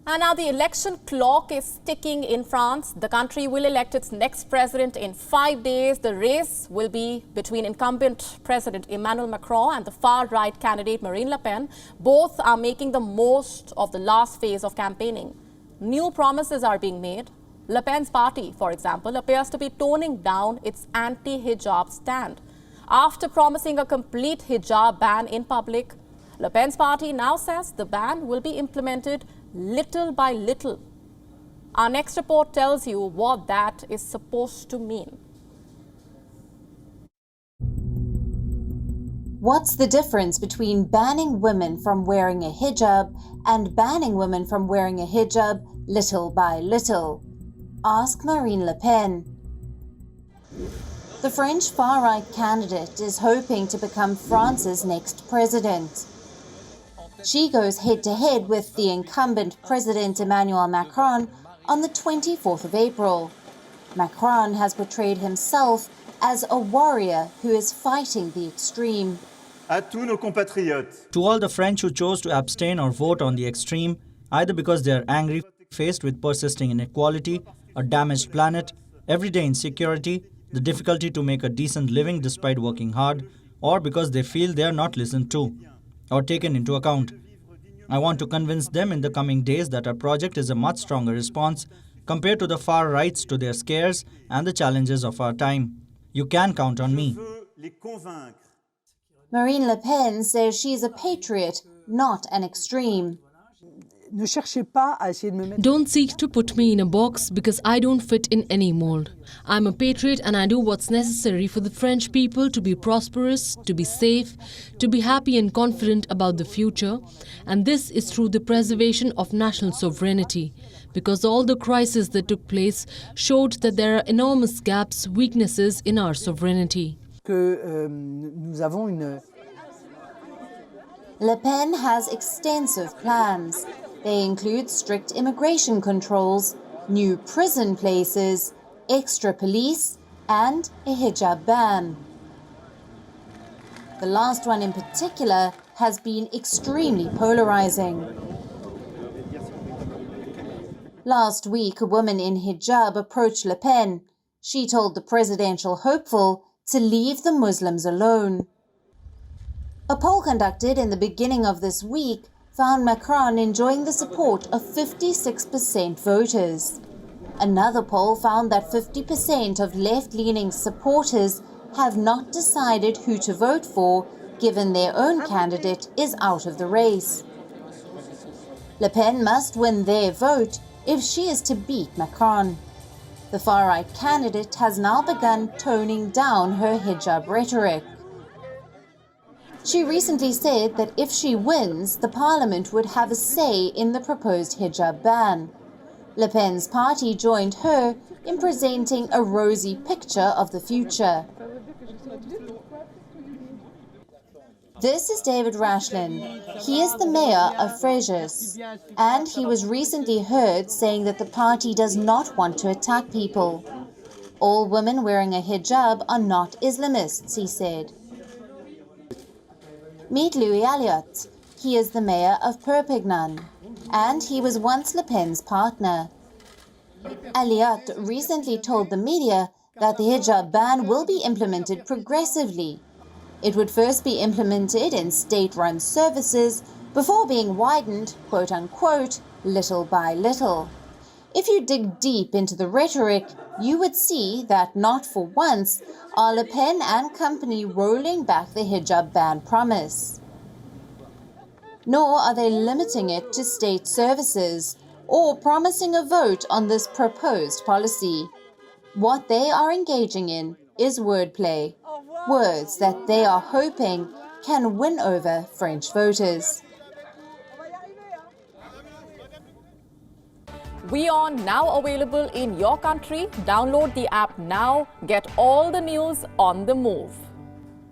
And now the election clock is ticking in France. The country will elect its next president in 5 days. The race will be between incumbent President Emmanuel Macron and the far-right candidate Marine Le Pen. Both are making the most of the last phase of campaigning. New promises are being made. Le Pen's party, for example, appears to be toning down its anti-hijab stand. After promising a complete hijab ban in public, Le Pen's party now says the ban will be implemented little by little. Our next report tells you what that is supposed to mean. What's the difference between banning women from wearing a hijab and banning women from wearing a hijab little by little? Ask Marine Le Pen. The French far-right candidate is hoping to become France's next president. She goes head-to-head with the incumbent President Emmanuel Macron on the 24th of April. Macron has portrayed himself as a warrior who is fighting the extreme. To all the French who chose to abstain or vote on the extreme, either because they are angry, faced with persisting inequality, a damaged planet, everyday insecurity, the difficulty to make a decent living despite working hard, or because they feel they are not listened to or taken into account. I want to convince them in the coming days that our project is a much stronger response compared to the far rights to their scares and the challenges of our time. You can count on me. Marine Le Pen says she is a patriot, not an extreme. Don't seek to put me in a box because I don't fit in any mold. I'm a patriot and I do what's necessary for the French people to be prosperous, to be safe, to be happy and confident about the future. And this is through the preservation of national sovereignty. Because all the crises that took place showed that there are enormous gaps, weaknesses in our sovereignty. Le Pen has extensive plans. They include strict immigration controls, new prison places, extra police, and a hijab ban. The last one in particular has been extremely polarizing. Last week, a woman in hijab approached Le Pen. She told the presidential hopeful to leave the Muslims alone. A poll conducted in the beginning of this week found Macron enjoying the support of 56% voters. Another poll found that 50% of left-leaning supporters have not decided who to vote for, given their own candidate is out of the race. Le Pen must win their vote if she is to beat Macron. The far-right candidate has now begun toning down her hijab rhetoric. She recently said that if she wins, the parliament would have a say in the proposed hijab ban. Le Pen's party joined her in presenting a rosy picture of the future. This is David Rashlin. He is the mayor of Fréjus, and he was recently heard saying that the party does not want to attack people. All women wearing a hijab are not Islamists, he said. Meet Louis Alliot. He is the mayor of Perpignan, and he was once Le Pen's partner. Alliot recently told the media that the hijab ban will be implemented progressively. It would first be implemented in state-run services before being widened, quote-unquote, little by little. If you dig deep into the rhetoric, you would see that not for once are Le Pen and company rolling back the hijab ban promise. Nor are they limiting it to state services or promising a vote on this proposed policy. What they are engaging in is wordplay, words that they are hoping can win over French voters. WION now available in your country. Download the app now. Get all the news on the move.